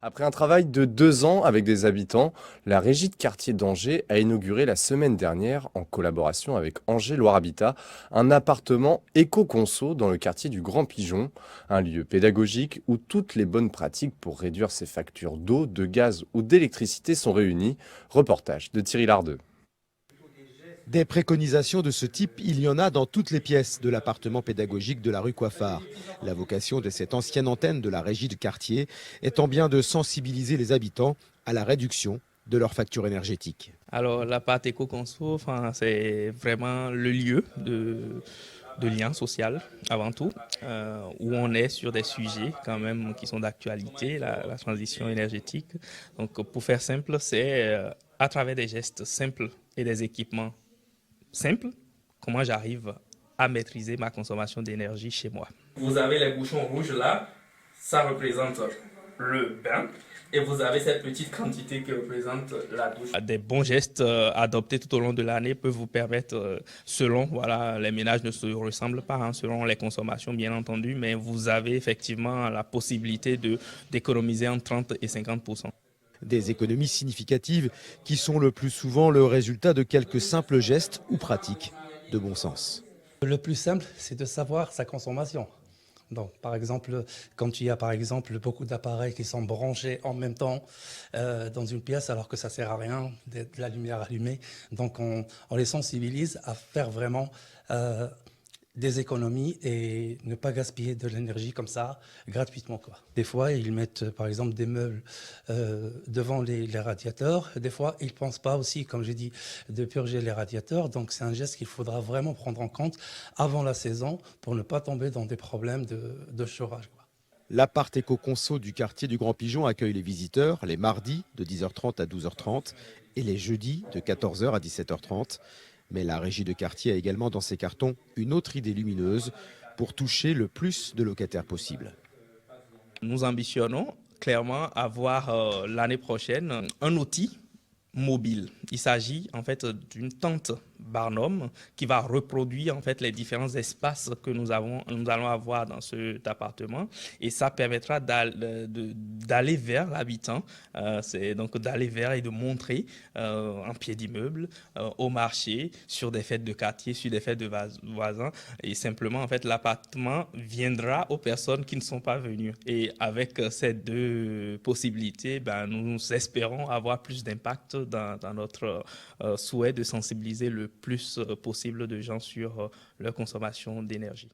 Après un travail de 2 ans avec des habitants, la régie de quartier d'Angers a inauguré la semaine dernière, en collaboration avec Angers Loire Habitat, un appartement éco-conso dans le quartier du Grand Pigeon, un lieu pédagogique où toutes les bonnes pratiques pour réduire ses factures d'eau, de gaz ou d'électricité sont réunies. Reportage de Thierry Lardeux. Des préconisations de ce type, il y en a dans toutes les pièces de l'appartement pédagogique de la rue Coiffard. La vocation de cette ancienne antenne de la régie de quartier étant bien de sensibiliser les habitants à la réduction de leur facture énergétique. Alors, l'appart éco-conso, c'est vraiment le lieu de lien social avant tout, où on est sur des sujets quand même qui sont d'actualité, la transition énergétique. Donc, pour faire simple, c'est à travers des gestes simples et des équipements simples, comment j'arrive à maîtriser ma consommation d'énergie chez moi. Vous avez les bouchons rouges là, ça représente le bain. Et vous avez cette petite quantité qui représente la douche. Des bons gestes adoptés tout au long de l'année peuvent vous permettre, selon, voilà, les ménages ne se ressemblent pas, hein, selon les consommations bien entendu, mais vous avez effectivement la possibilité d'économiser entre 30 et 50%. Des économies significatives qui sont le plus souvent le résultat de quelques simples gestes ou pratiques de bon sens. Le plus simple, c'est de savoir sa consommation. Donc, par exemple, quand il y a par exemple beaucoup d'appareils qui sont branchés en même temps dans une pièce alors que ça ne sert à rien, de la lumière allumée, donc on les sensibilise à faire vraiment des économies et ne pas gaspiller de l'énergie comme ça gratuitement, quoi. Des fois, ils mettent par exemple des meubles devant les radiateurs. Des fois, ils ne pensent pas aussi, comme j'ai dit, de purger les radiateurs. Donc, c'est un geste qu'il faudra vraiment prendre en compte avant la saison pour ne pas tomber dans des problèmes de chauffage, quoi. L'appart éco-conso du quartier du Grand Pigeon accueille les visiteurs les mardis de 10h30 à 12h30 et les jeudis de 14h à 17h30. Mais la régie de quartier a également dans ses cartons une autre idée lumineuse pour toucher le plus de locataires possible. Nous ambitionnons clairement avoir l'année prochaine un outil mobile. Il s'agit en fait d'une tente Barnum qui va reproduire en fait les différents espaces que nous allons avoir dans cet appartement, et ça permettra d'aller vers l'habitant, c'est donc d'aller vers et de montrer en pied d'immeuble, au marché, sur des fêtes de quartier, sur des fêtes de voisins, et simplement en fait l'appartement viendra aux personnes qui ne sont pas venues, et avec ces deux possibilités, nous espérons avoir plus d'impact dans notre souhait de sensibiliser le plus possible de gens sur leur consommation d'énergie.